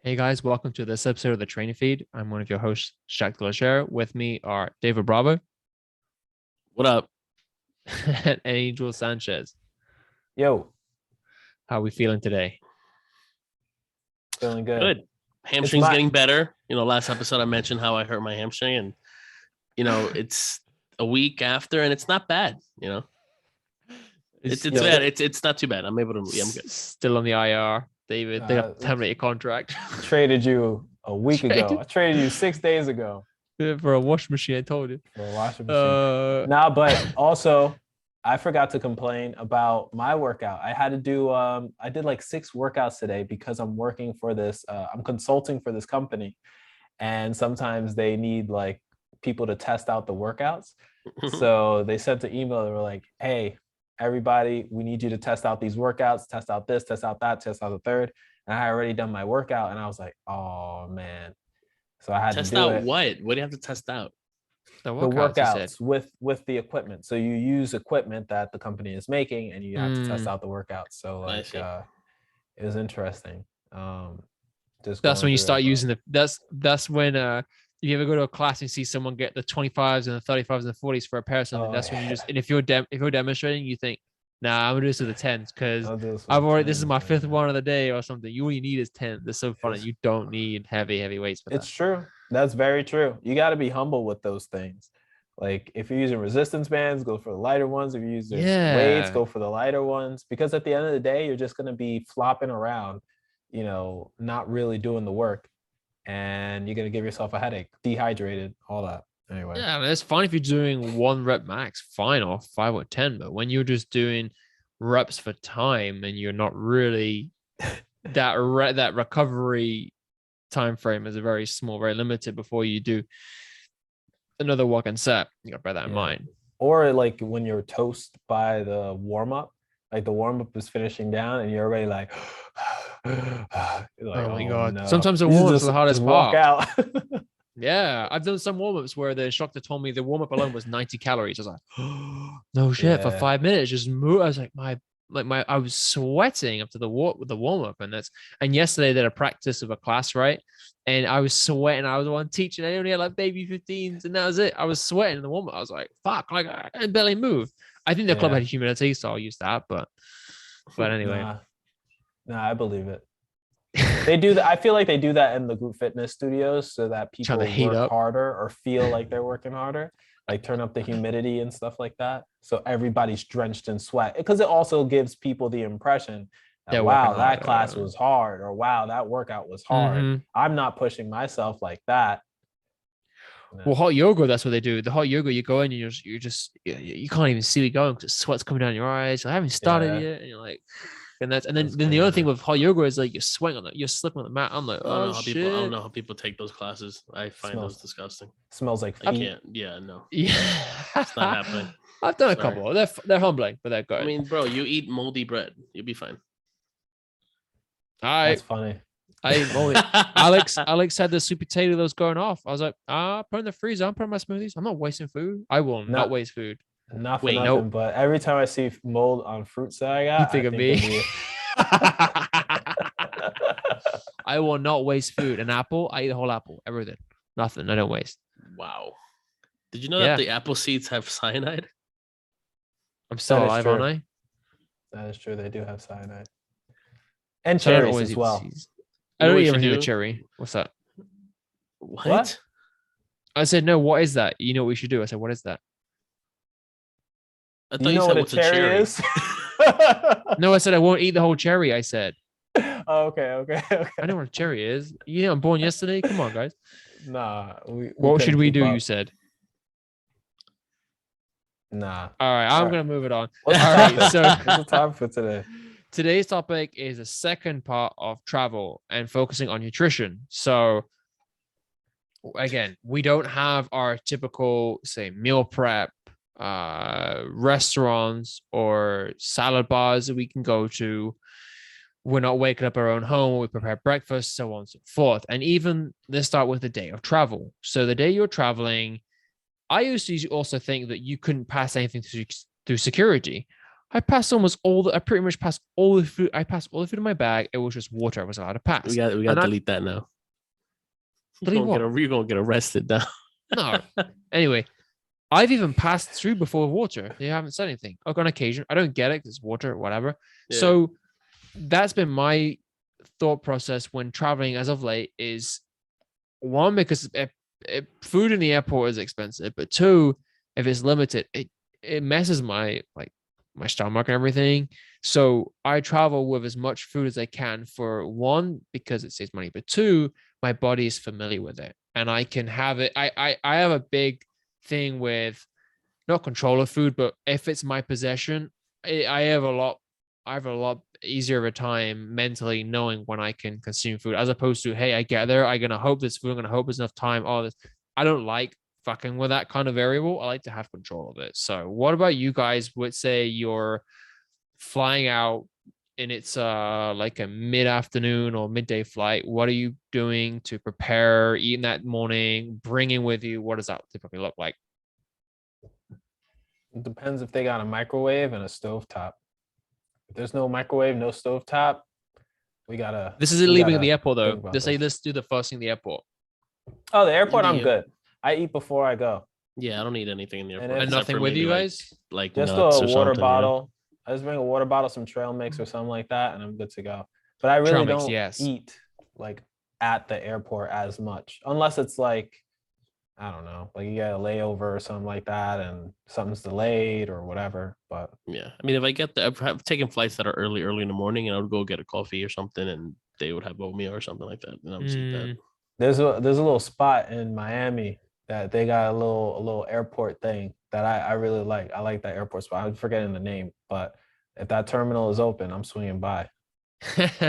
Hey guys, welcome to this episode of the Training Feed. I'm one of your hosts, Shaq Delashare. With me are David Bravo What up? and Angel Sanchez. Yo, How are we feeling today? feeling good. Good. It's Hamstring's my getting better. Last episode I mentioned how I hurt my hamstring, and it's a week after, and it's not bad. It's yo, bad. It's not too bad. I'm able to. Yeah, I'm good. Still on the IR. David, they got terminated contract. traded you a week ago. Traded- I traded you 6 days ago For a washing machine, I told you. for a washing machine. But also I forgot to complain about my workout. I had to do I did like 6 workouts today because I'm working for this I'm consulting for this company, and sometimes they need like people to test out the workouts. So they sent an email. They were like, hey, everybody, we need you to test out these workouts, test out this, test out that, test out the third. And I had already done my workout, and I was like, oh man. So I had Test to do out it. what? What do you have to test out? The The workouts, you said. workouts with the equipment. So you use equipment that the company is making, and you have to test out the workouts. So I like see. it was interesting. Just That's going when you through start it, using that's when if you ever go to a class and see someone get the 25s and the 35s and the 40s for a pair or something, Oh, that's when you yeah. just, and if you're demonstrating, you think, nah, I'm gonna do this with the 10s because I'll do this with I've the already, this is 10s, my fifth man. one of the day or something. You only need is 10. They're so funny. It's- You don't need heavy weights for It's that. true. That's very true. You got to be humble with those things. Like if you're using resistance bands, go for the lighter ones. If you're using weights, Yeah. go for the lighter ones. Because at the end of the day, you're just going to be flopping around, not really doing the work. And you're going to give yourself a headache, dehydrated, all that. Anyway. Yeah, I mean, it's fine if you're doing one rep max, fine, or 5 or 10, but when you're just doing reps for time and you're not really that recovery time frame is a very small, very limited before you do another walk and set. You gotta bear that in Yeah. mind. Or like when you're toast by the warm up, like the warm up is finishing down and you're already like, you're like, Oh my God. no. Sometimes the You warm-up's the hardest just walk part. out. Yeah, I've done some warm-ups where the instructor told me the warm-up alone was 90 calories. I was like, no shit, for Yeah. 5 minutes, just move. I was like, I was sweating after the warm-up. And yesterday they had a practice of a class, right? And I was sweating. I was the one teaching. I only had like baby 15s, and that was it. I was sweating in the warm-up. I was like, fuck, like I can barely move. I think the club Yeah. had humidity, so I'll use that. But anyway. Nah, I believe it. They do that. I feel like they do that in the group fitness studios so that people Trying to heat work up. harder or feel like they're working harder, like turn up the humidity and stuff like that. So everybody's drenched in sweat, because it also gives people the impression that, They're wow, working that harder. class was hard, or wow, that workout was hard. Mhm. I'm not pushing myself like that. Well, hot yoga, that's what they do. The hot yoga, you go in and you can't even see it going because sweat's coming down your eyes. I haven't started Yeah. yet, and you're like, and then That's the other thing crazy. with hot yoga is like you're sweating on it, you're slipping on the mat. I'm like, I don't oh know how shit. people. I don't know how people take those classes. I find Smells- those disgusting. Smells like I feet. can't. Yeah, no. Yeah, It's not happening. I've done a Sorry. couple. They're humbling, but they're good. I mean, bro, you eat moldy bread, you'll be fine. That's funny. Alex had the sweet potato that was going off. I was like, put in the freezer. I'm putting my smoothies. I'm not wasting food. I will No. not waste food. Not for Wait, nothing, nope. but every time I see mold on fruits that I got, You think I of think me. I will not waste food. An apple, I eat a whole apple. Everything. Nothing. I don't waste. Wow. Did you know Yeah. that the apple seeds have cyanide? I'm still That is alive, true. aren't I? That is true. They do have cyanide. And So I don't cherries always as eat the well. seeds. You I know don't what you even should do the do? cherry. What's that? What? I said, no, what is that? You know what we should do? I said, what is that? I Do thought you know said what a what's cherry is? No, I said I won't eat the whole cherry. I said, Oh, okay. I know what a cherry is. You know, I'm born yesterday. Come on, guys. Nah. What should couldn't we keep do? up. You said. Nah. All right, I'm All right. gonna move it on. What's All the right, topic? so What's the topic for today? today's topic is the second part of travel and focusing on nutrition. So again, we don't have our typical, say, meal prep restaurants or salad bars that we can go to. We're not waking up our own home. We prepare breakfast, so on and so forth. And even let's start with the day of travel. So the day you're traveling, I used to also think that you couldn't pass anything through security. I pretty much passed all the food. I passed all the food in my bag. It was just water I was allowed to pass. We got to delete that now. Delete what? You're gonna get arrested now. No. Anyway, I've even passed through before water. They haven't said anything. Like on occasion, I don't get it because it's water, whatever. Yeah. So that's been my thought process when traveling as of late is one, because food in the airport is expensive, but two, if it's limited, it messes my stomach and everything. So I travel with as much food as I can, for one, because it saves money, but two, my body is familiar with it and I can have it. I have a big thing with not control of food, but if it's my possession, I have a lot easier of a time mentally knowing when I can consume food, as opposed to, hey, I get there, I'm gonna hope this food, I'm gonna hope there's enough time, all this. I don't like fucking with that kind of variable. I like to have control of it. So what about you guys? Would say you're flying out and it's like a mid-afternoon or midday flight. What are you doing to prepare, eating that morning, bringing with you? What does that typically look like? It depends if they got a microwave and a stovetop. If there's no microwave, no stovetop, we gotta. This isn't leaving the airport though. Let's do the first thing in the airport. Oh, the airport, I'm good. I eat before I go. Yeah, I don't need anything in the airport. And nothing with you guys? Like just a water bottle. I just bring a water bottle, some trail mix or something like that, and I'm good to go. But I really don't eat like at the airport as much, unless it's like, I don't know, like you got a layover or something like that and something's delayed or whatever. But yeah, I mean, if I get I've taken flights that are early in the morning, and I would go get a coffee or something, and they would have oatmeal or something like that, and I would eat that. There's a little spot in Miami that they got a little airport thing that I really like. I like that airport spot. I'm forgetting the name, but if that terminal is open, I'm swinging by. That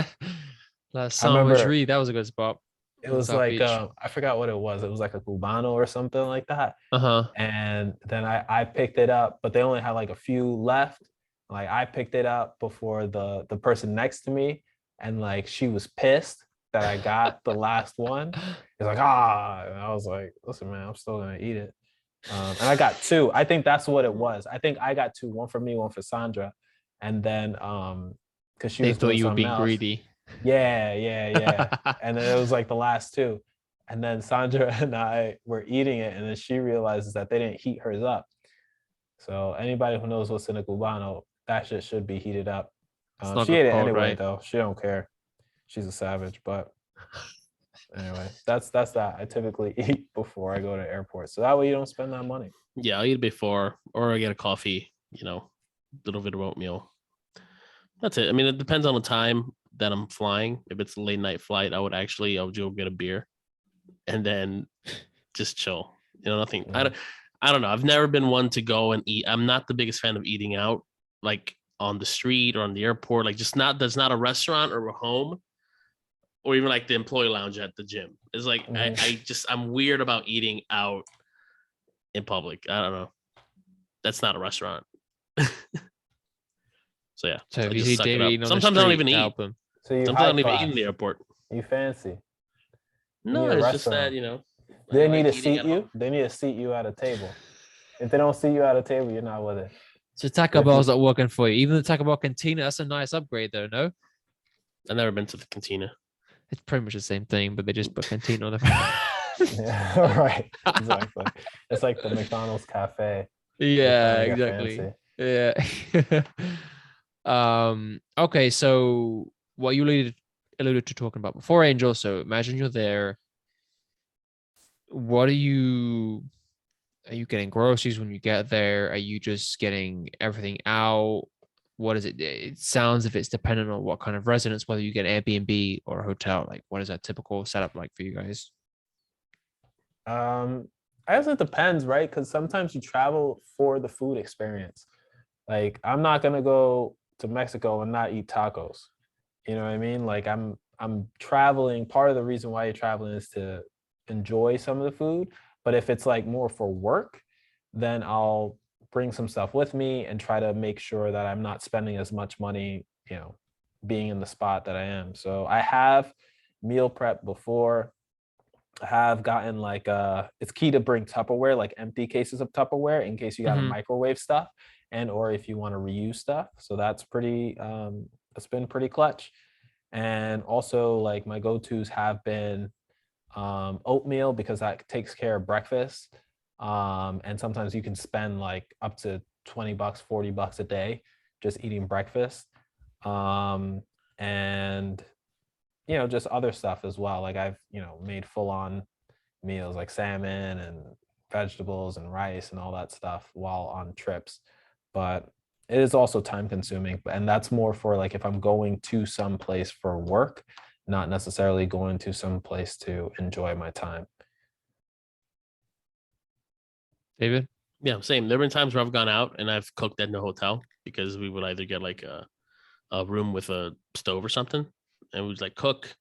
was a good spot. It was like I forgot what it was. It was like a Cubano or something like that. And then I picked it up, but they only had like a few left. Like I picked it up before the person next to me, and like she was pissed that I got the last one. It's like, and I was like, listen, man, I'm still gonna eat it. And I got two. I think that's what it was. I think I got two, one for me, one for Sandra. And then because she thought you would be greedy. Yeah. And then it was like the last two. And then Sandra and I were eating it, and then she realizes that they didn't heat hers up. So anybody who knows what's in a Cubano, that shit should be heated up. She ate it anyway, though. She don't care. She's a savage, but anyway, that's that. I typically eat before I go to the airport, so that way you don't spend that money. Yeah, I'll eat before, or I get a coffee, little bit of oatmeal. That's it. I mean, it depends on the time that I'm flying. If it's a late night flight, I'll go get a beer and then just chill. Nothing. I don't know. I've never been one to go and eat. I'm not the biggest fan of eating out, like on the street or on the airport. Like there's not a restaurant or a home, or even like the employee lounge at the gym. It's like I'm weird about eating out in public. I don't know. That's not a restaurant. So yeah. So if you see David sometimes I don't even eat. So sometimes I don't even eat in the airport. You fancy? No, it's just that They need to seat you. They need to seat you at a table. If they don't seat you at a table, you're not with it. So Taco Bell's not working for you. Even the Taco Bell Cantina, that's a nice upgrade though, no? I've never been to the Cantina. It's pretty much the same thing, but they just put Cantina on the Yeah, right. Exactly. It's like the McDonald's cafe. Yeah, exactly. Yeah. Okay, so what you alluded to talking about before, Angel. So imagine you're there. What are you getting groceries when you get there? Are you just getting everything out? What is it? It sounds if it's dependent on what kind of residence, whether you get Airbnb or a hotel. Like, what is that typical setup like for you guys? I guess it depends, right? Because sometimes you travel for the food experience. Like, I'm not gonna go to Mexico and not eat tacos. You know what I mean? Like, I'm traveling. Part of the reason why you're traveling is to enjoy some of the food. But if it's like more for work, then I'll bring some stuff with me and try to make sure that I'm not spending as much money, being in the spot that I am. So I have meal prep before. I have gotten like it's key to bring Tupperware, like empty cases of Tupperware in case you got to microwave stuff. and or if you want to reuse stuff. So that's it's been pretty clutch. And also like my go-tos have been oatmeal, because that takes care of breakfast. And sometimes you can spend like up to $20, $40 a day just eating breakfast. And just other stuff as well. Like I've, made full on meals like salmon and vegetables and rice and all that stuff while on trips. But it is also time consuming. And that's more for like if I'm going to some place for work, not necessarily going to some place to enjoy my time. David? Yeah, same. There have been times where I've gone out and I've cooked at the hotel because we would either get like a room with a stove or something, and we would like cook,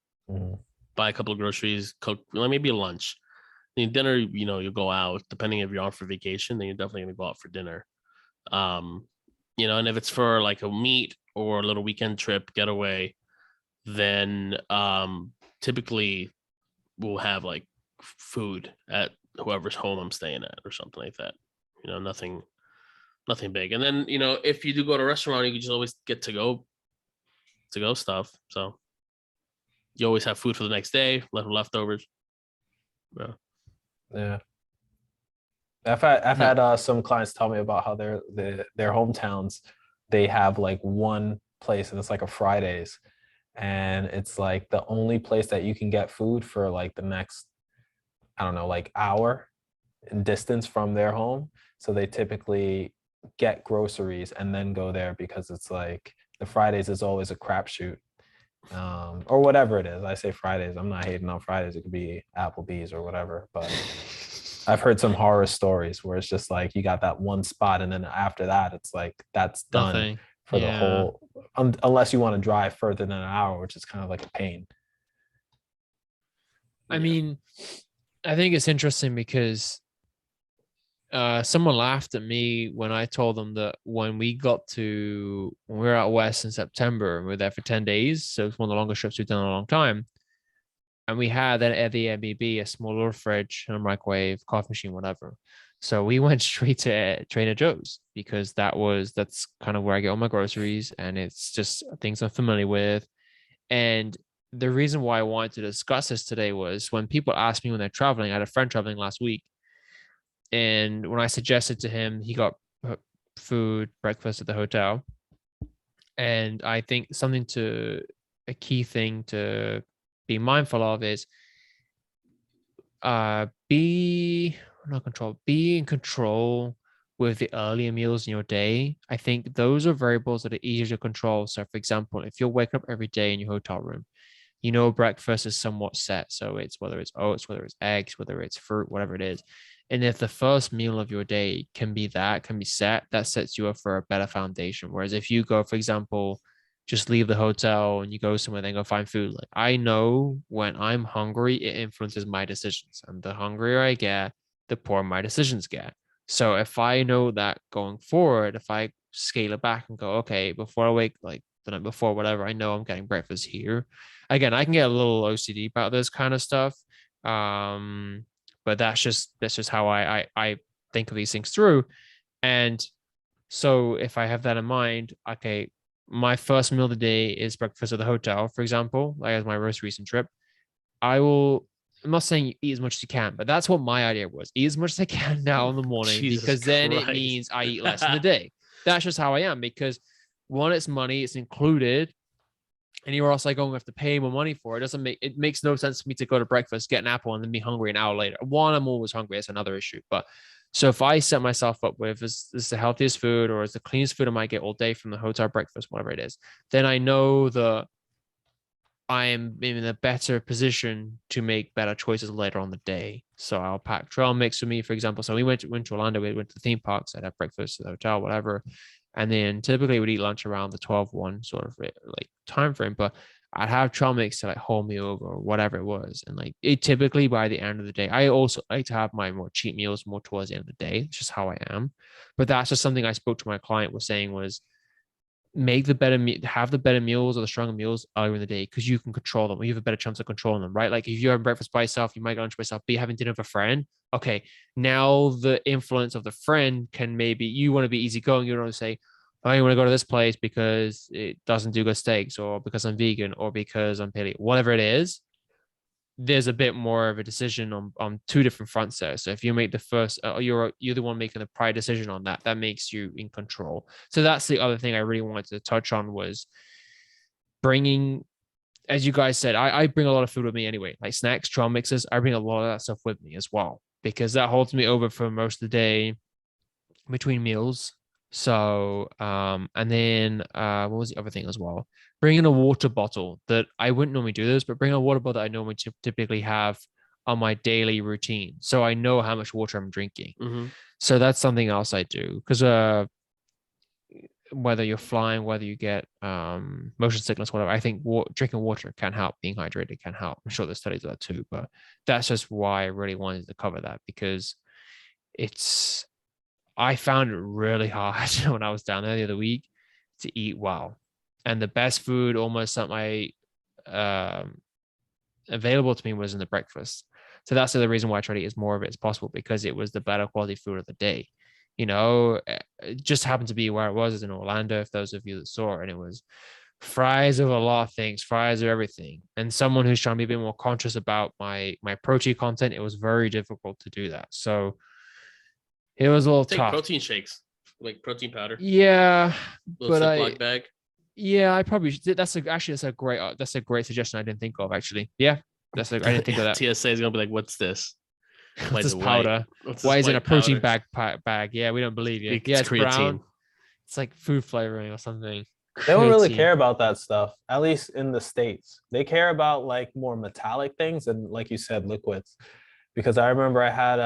buy a couple of groceries, cook maybe a lunch. And dinner, you go out, depending if you're on for vacation, then you're definitely gonna go out for dinner. And if it's for like a meet or a little weekend trip getaway, then typically we'll have like food at whoever's home I'm staying at or something like that. Nothing big. And then, if you do go to a restaurant, you can just always get to go stuff. So you always have food for the next day, leftovers. Yeah. I've had some clients tell me about how their hometowns, they have like one place and it's like a Fridays, and it's like the only place that you can get food for like the next, I don't know, like hour in distance from their home. So they typically get groceries and then go there, because it's like the Fridays is always a crapshoot, or whatever it is. I say Fridays, I'm not hating on Fridays. It could be Applebee's or whatever, but I've heard some horror stories where it's just like you got that one spot, and then after that, it's like that's done. Nothing. For the whole, unless you want to drive further than an hour, which is kind of like a pain. I mean, I think it's interesting because someone laughed at me when I told them that when we were out west in September and we were there for 10 days. So it's one of the longest trips we've done in a long time. And we had at the Airbnb a small little fridge and a microwave, coffee machine, whatever. So we went straight to Trader Joe's, because that's kind of where I get all my groceries, and it's just things I'm familiar with. And the reason why I wanted to discuss this today was when people ask me when they're traveling. I had a friend traveling last week, and when I suggested to him, he got food, breakfast at the hotel. And I think a key thing to be mindful of is be in control with the earlier meals in your day. I think those are variables that are easier to control. So for example, if you're waking up every day in your hotel room, breakfast is somewhat set. So it's whether it's oats, whether it's eggs, whether it's fruit, whatever it is. And if the first meal of your day can be set, that sets you up for a better foundation. Whereas if you go, for example, just leave the hotel and you go somewhere, then go find food. Like I know when I'm hungry, it influences my decisions. And the hungrier I get, the poorer my decisions get. So if I know that going forward, if I scale it back and go, okay, before I wake, like the night before, whatever, I know I'm getting breakfast here. Again, I can get a little OCD about this kind of stuff. But that's just how I think of these things through. And so if I have that in mind, okay, my first meal of the day is breakfast at the hotel, for example, like as my most recent trip. I'm not saying eat as much as you can, but that's what my idea was. Eat as much as I can now in the morning, because then it means I eat less in the day. That's just how I am, because one, it's money, it's included. Anywhere else I go, I have to pay more money for it. It makes no sense for me to go to breakfast, get an apple, and then be hungry an hour later. One, I'm always hungry. That's another issue. But so if I set myself up with is the healthiest food or is the cleanest food I might get all day from the hotel breakfast, whatever it is, then I know that I am in a better position to make better choices later on the day. So I'll pack trail mix with me, for example. So we went to Orlando, we went to the theme parks, I'd have breakfast at the hotel, whatever. And then typically we'd eat lunch around the 12-1 sort of like time frame. But I'd have trail mix to like hold me over or whatever it was. And like it typically by the end of the day, I also like to have my more cheat meals more towards the end of the day. It's just how I am. But that's just something I spoke to my client was saying was make have the better meals or the stronger meals earlier in the day because you can control them. You have a better chance of controlling them, right? Like if you're having breakfast by yourself, you might go lunch by yourself, but you're having dinner with a friend. Okay, now the influence of the friend can maybe you want to be easygoing. You don't want to say, "Oh, you want to go to this place because it doesn't do good steaks, or because I'm vegan, or because I'm paleo, whatever it is." There's a bit more of a decision on two different fronts there. So if you make the first, you're the one making the prior decision on that. That makes you in control. So that's the other thing I really wanted to touch on was bringing, as you guys said, I bring a lot of food with me anyway, like snacks, trail mixes. I bring a lot of that stuff with me as well because that holds me over for most of the day between meals. So, and then what was the other thing as well? Bringing a water bottle that I wouldn't normally do this, but bring a water bottle that I normally typically have on my daily routine. So I know how much water I'm drinking. Mm-hmm. So that's something else I do because whether you're flying, whether you get motion sickness, whatever, I think drinking water can help. Being hydrated can help. I'm sure there's studies of that too, but that's just why I really wanted to cover that because I found it really hard when I was down there the other week to eat well. And the best food almost something available to me was in the breakfast. So that's the other reason why I try to eat as more of it as possible because it was the better quality food of the day. It just happened to be where it was in Orlando, if those of you that saw it, and it was fries of a lot of things, fries of everything. And someone who's trying to be a bit more conscious about my protein content, it was very difficult to do that. So it was a little Take tough. protein shakes, like protein powder. Yeah, little but Ziploc bag. Yeah, I probably should. That's a great suggestion. I didn't think of actually. Yeah, I didn't think of that. TSA is gonna be like, "What's this? What's this powder? Why is it a protein bag? Yeah, we don't believe you. Yeah, it's brown. It's like food flavoring or something. They don't really care about that stuff, at least in the States. They care about like more metallic things and, like you said, liquids. Because I remember I had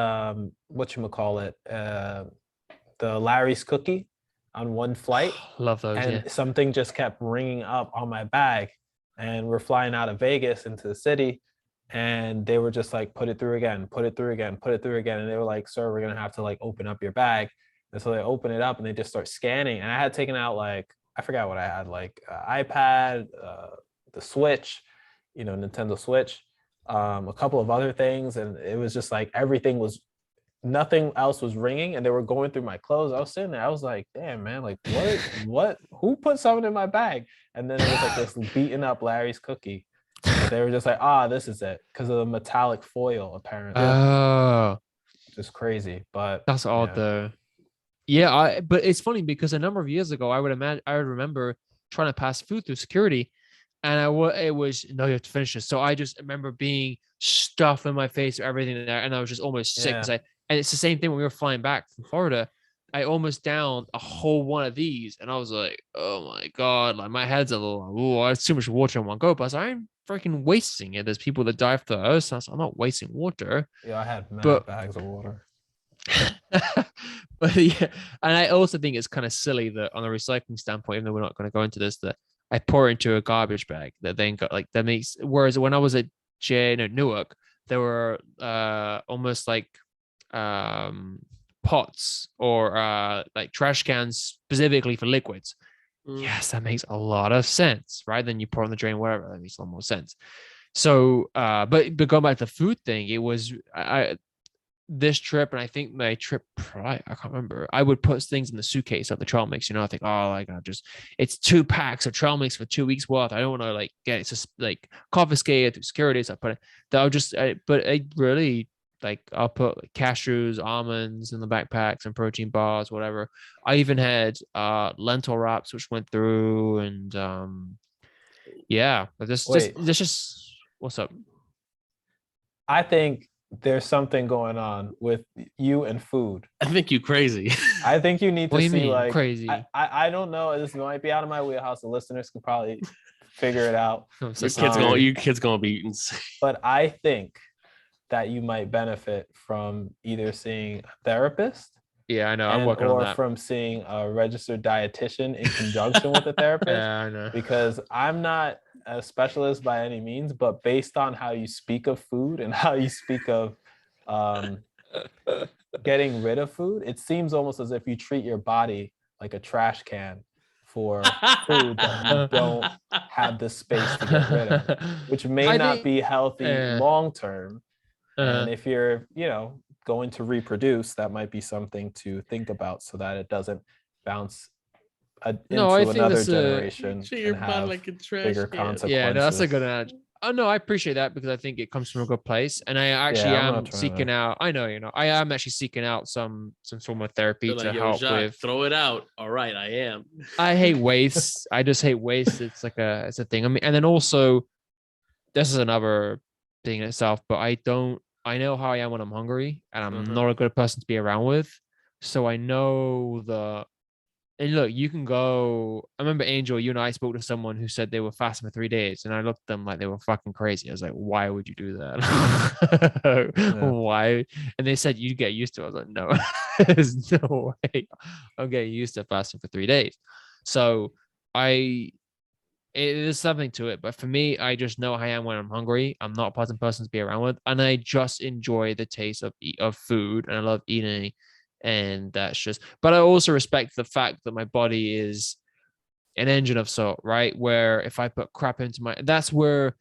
the Larry's cookie on one flight. Love those. And yeah. something just kept ringing up on my bag. And we're flying out of Vegas into the city. And they were just like, put it through again, put it through again, put it through again. And they were like, sir, we're going to have to like open up your bag. And so they open it up and they just start scanning. And I had taken out like, I forgot what I had, like iPad, the Switch, Nintendo Switch, a couple of other things. And it was just like nothing else was ringing, and they were going through my clothes. I was sitting there. I was like, damn, man, like what, who put something in my bag? And then it was like this beaten up Larry's cookie. But they were just like, this is it. Because of the metallic foil, apparently. Oh. Just crazy. But that's odd though. Yeah, but it's funny because a number of years ago, I would remember trying to pass food through security, and it was no, you have to finish this. So I just remember being stuffed in my face, everything there, and I was just almost sick. And it's the same thing when we were flying back from Florida. I almost downed a whole one of these, and I was like, "Oh my god!" Like my head's a little, it's too much water in one go. But I was like, I'm freaking wasting it. There's people that die for those. So I'm not wasting water. Yeah, I had bags of water. But yeah, and I also think it's kind of silly that on a recycling standpoint, even though we're not going to go into this, that I pour into a garbage bag that then got like that makes. Whereas when I was at Newark, there were almost like pots or like trash cans specifically for liquids. Yes, that makes a lot of sense, right? Then you pour on the drain, whatever. That makes a lot more sense. So, but going back to the food thing, it was this trip, and I think my trip prior, I can't remember. I would put things in the suitcase of the trail mix. I think, it's 2 packs of trail mix for 2 weeks worth. I don't want to like get it just like confiscated through security. So I put it. But I really like I'll put like cashews, almonds in the backpacks and protein bars, whatever. I even had lentil wraps which went through, and just what's up? I think there's something going on with you and food. I think you crazy. I think you need to see like crazy. I don't know. This might be out of my wheelhouse. The listeners can probably figure it out. Your kid's gonna be insane. But I think that you might benefit from either seeing a therapist. Yeah, I know. I'm working on that. Or from seeing a registered dietitian in conjunction with a therapist. Yeah, I know. Because I'm not a specialist by any means, but based on how you speak of food and how you speak of getting rid of food, it seems almost as if you treat your body like a trash can for food that you don't have the space to get rid of, which may I not think, be healthy long term. And uh, if you're, going to reproduce, that might be something to think about so that it doesn't bounce no, I into think another that's generation Treat your and body have like a trash bigger can. yeah, no, that's a good consequences. analogy. Oh no, I appreciate that because I think it comes from a good place, and I actually Yeah, I'm not am trying seeking to. out. I know, I am actually seeking out some form of therapy They're to like, yo, help Jacques, with. throw it out. All right, I am. I hate waste. I just hate waste. It's a thing. I mean, and then also this is another thing in itself, but I know how I am when I'm hungry, and I'm Uh-huh. not a good person to be around with. So I know and look, you can go. I remember Angel, you and I spoke to someone who said they were fasting for 3 days, and I looked at them like they were fucking crazy. I was like, why would you do that? Yeah. Why? And they said you'd get used to it. I was like, no, there's no way I'm getting used to fasting for 3 days. So I it is something to it. But for me, I just know how I am when I'm hungry. I'm not a pleasant person to be around with, and I just enjoy the taste of food, and I love eating. And that's just. But I also respect the fact that my body is an engine of salt, right? Where if I put crap into that's where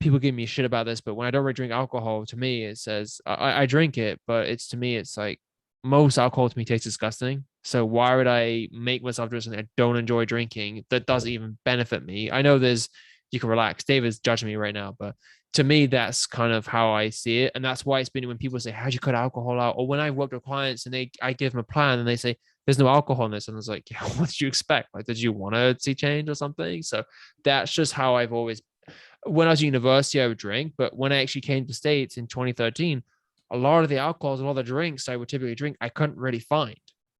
people give me shit about this. But when I don't really drink alcohol, to me, it says I drink it, but it's to me, it's like most alcohol to me tastes disgusting. So why would I make myself drink something I don't enjoy drinking that doesn't even benefit me? I know you can relax. David's judging me right now, but to me, that's kind of how I see it. And that's why it's been when people say, how'd you cut alcohol out? Or when I work with clients and I give them a plan and they say, there's no alcohol in this. And I was like, yeah, what did you expect? Like, did you want to see change or something? So that's just how I've always, when I was at university, I would drink. But when I actually came to the States in 2013, a lot of the alcohols and all the drinks I would typically drink, I couldn't really find.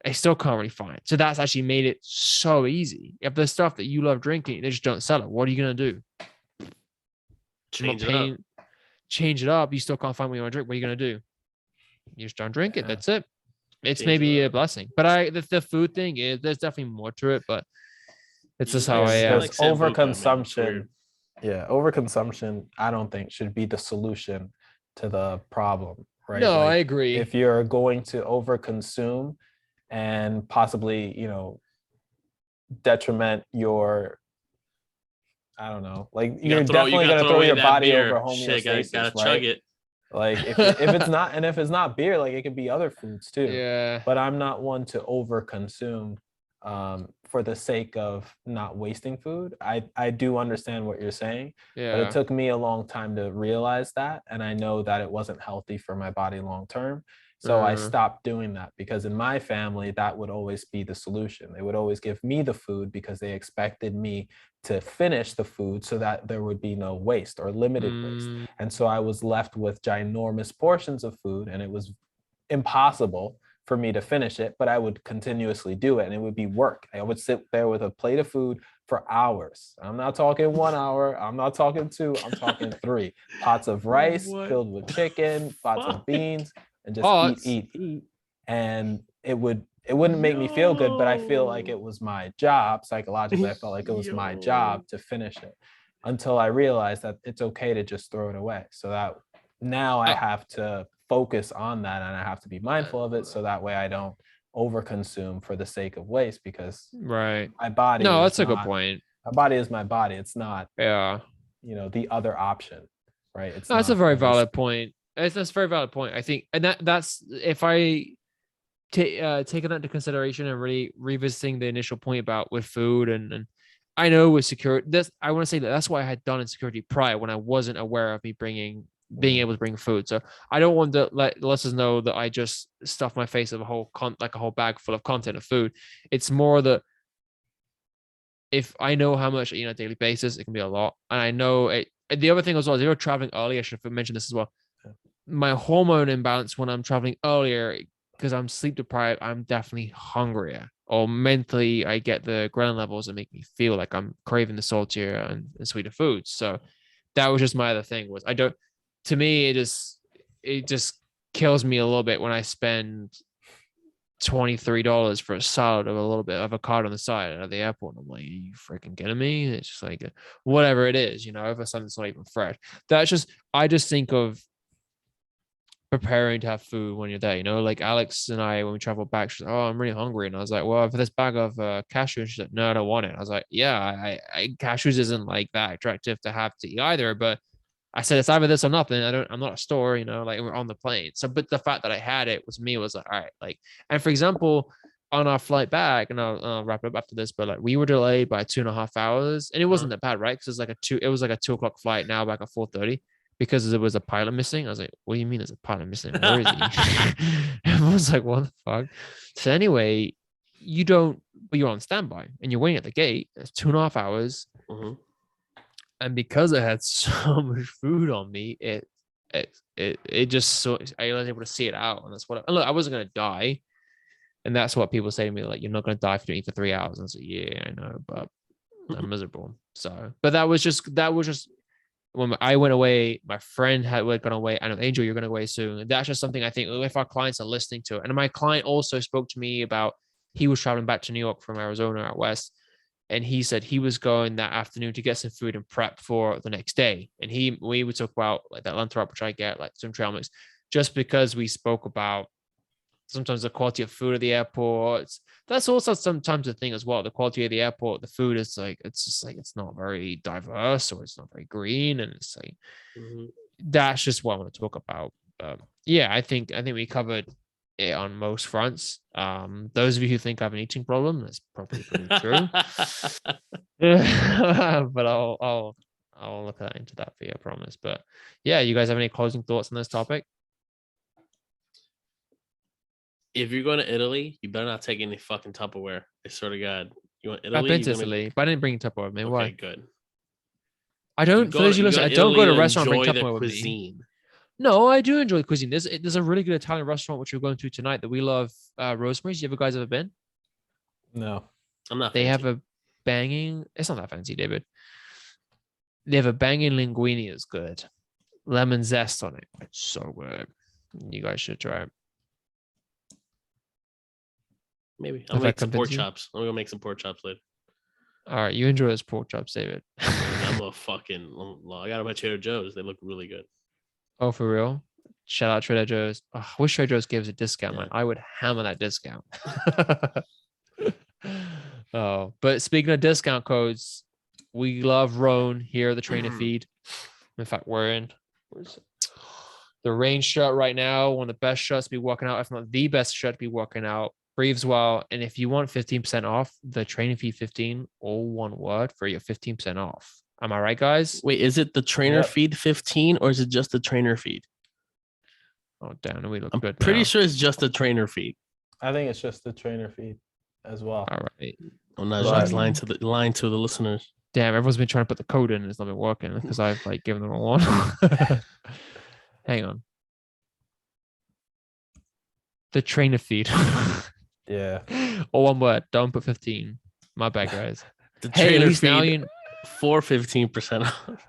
I still can't really find. So that's actually made it so easy. If there's stuff that you love drinking, they just don't sell it. What are you going to do? Change it up. Change it up. You still can't find what you want to drink. What are you going to do? You just don't drink it. Yeah. That's it. It's Change maybe it a up. blessing. But the food thing is, there's definitely more to it, but it's just how I Yeah, am. because Sambuca, man. It's weird. overconsumption, I don't think should be the solution to the problem, right? No, I Like agree. if you're going to overconsume and possibly, detriment your, I don't know, like you're definitely going to throw away your that body over beer. Shit, gotta homeostasis, chug right? it. Like if it's not beer, like it could be other foods too. Yeah. But I'm not one to overconsume for the sake of not wasting food. I do understand what you're saying, but it Yeah. took me a long time to realize that, and I know that it wasn't healthy for my body long term. So I stopped doing that because in my family, that would always be the solution. They would always give me the food because they expected me to finish the food so that there would be no waste or limited waste. And so I was left with ginormous portions of food, and it was impossible for me to finish it, but I would continuously do it, and it would be work. I would sit there with a plate of food for hours. I'm not talking 1 hour. I'm not talking 2. I'm talking 3 pots of rice filled with chicken, pots of beans, and just eat. And it wouldn't make me feel good, but I feel like it was my job. Psychologically, I felt like it was my job to finish it until I realized that it's okay to just throw it away. So that now I have to focus on that, and I have to be mindful of it so that way I don't overconsume for the sake of waste, because Right. my body No, is that's a good point. my body is my body. It's not, Yeah. the other option, right? It's That's a not very valid point. That's a very valid point. I think, and that's if I taking that into consideration and really revisiting the initial point about with food and I know with security, this I want to say that's why I had done in security prior when I wasn't aware of me being able to bring food. So I don't want to let listeners know that I just stuff my face with a whole like a whole bag full of content of food. It's more that if I know how much I eat on a daily basis, it can be a lot. And I know it. And the other thing as well, if you're traveling early, I should have mentioned this as well. My hormone imbalance when I'm traveling earlier, because I'm sleep deprived, I'm definitely hungrier. Or mentally, I get the ghrelin levels that make me feel like I'm craving the saltier and sweeter foods. So that was just my other thing was to me, it just kills me a little bit when I spend $23 for a salad of a little bit of avocado on the side at the airport. I'm like, are you freaking kidding me? It's just like whatever it is, if something's not even fresh. I just think of preparing to have food when you're there. You know, like Alex and I, when we traveled back, she's like, "Oh, I'm really hungry," and I was like, "Well, for this bag of cashews," she's like, "No, I don't want it." I was like, "Yeah, cashews isn't like that attractive to have to eat either," but I said it's either this or nothing. I'm not a store, you know, like we're on the plane. So, but the fact that I had it was like, all right, like, and for example, on our flight back, and I'll wrap it up after this, but like we were delayed by 2.5 hours, and it wasn't that bad, right? Because it was like a 2 o'clock flight now back at 4:30 because there was a pilot missing. I was like, what do you mean there's a pilot missing? Where is he? Everyone's like, what the fuck? So anyway, but you're on standby and you're waiting at the gate. It's 2.5 hours. Mhm. And because I had so much food on me, it just so I was able to see it out, and that's what. And look, I wasn't gonna die, and that's what people say to me, like, "You're not gonna die if you don't eat for 3 hours." And I was like, "Yeah, I know, but I'm miserable." So, but that was just when I went away. My friend had gone away. I know, Angel, you're going away soon. And that's just something I think if our clients are listening to it. And my client also spoke to me about he was traveling back to New York from Arizona out west. And he said he was going that afternoon to get some food and prep for the next day. And we would talk about like that Lathrop, which I get, like some trail mix, just because we spoke about sometimes the quality of food at the airports. That's also sometimes the thing as well. The quality of the airport, the food is like, it's just like, it's not very diverse or it's not very green. And it's like, that's just what I want to talk about. Yeah, I think we covered it on most fronts. Those of you who think I have an eating problem, that's probably pretty true. But I'll look into that for you, I promise. But yeah, you guys have any closing thoughts on this topic? If you're going to Italy, you better not take any fucking Tupperware. I swear to God. You want Italy? I've been to Italy, but I didn't bring Tupperware with me. Okay, Why? good. I don't. For those of you listening, I don't go to a restaurant and bring Tupperware with cuisine. me. No, I do enjoy cuisine. There's a really good Italian restaurant which we're going to tonight that we love. Rosemary's. You guys ever been? No, I'm not. They fancy. have a banging. It's not that fancy, David. They have a banging linguine. Is good. Lemon zest on it. It's so good. You guys should try it. Maybe I'll make some pork chops. I'm gonna make some pork chops later. All right, you enjoy those pork chops, David. I'm a fucking. I got them at Trader Joe's. They look really good. Oh, for real? Shout out Trader Joe's. Oh, I wish Trader Joe's gave us a discount, man. I would hammer that discount. Oh, but speaking of discount codes, we love Roan here, the trainer feed. In fact, where's the rain shirt right now? One of the best shirts to be walking out, if not the best shirt to be walking out. Breathes well. And if you want 15% off, the training feed 15, all one word for your 15% off. Am I right, guys? Wait, is it the trainer feed 15 or is it just the trainer feed? Oh, damn. We look I'm good. Pretty sure it's just the trainer feed. I think it's just the trainer feed as well. All right. I'm not just lying to the listeners. Damn, everyone's been trying to put the code in and it's not been working because I've like given them a one. Hang on. The trainer feed. Yeah. Or one word. Don't put 15. My bad, guys. The trainer feed now you for 15% off.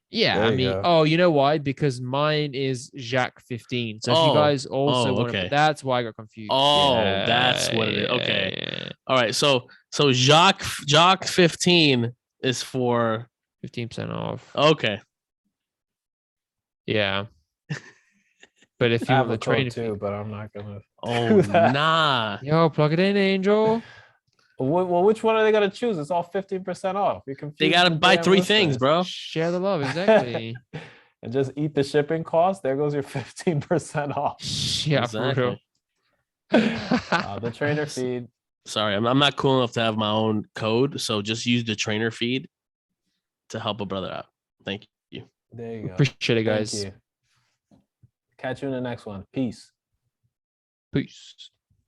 Yeah, there I mean, oh, you know why? Because mine is Jacques 15. So if you guys also want to, that's why I got confused. Oh, that's what it is. Okay. Yeah. All right. So Jacques 15 is for 15% off. Okay. Yeah. But if you I have have the trainer too, but I'm not gonna. Oh nah. Yo, plug it in, Angel. Well, which one are they gonna choose? It's all 15% off. You can. They gotta buy 3 things, bro. Share the love, exactly. And just eat the shipping cost. There goes your 15% off. Yeah, exactly. The trainer feed. Sorry, I'm not cool enough to have my own code, so just use the trainer feed to help a brother out. Thank you. There you go. Appreciate it, guys. Thank you. Catch you in the next one. Peace. Peace.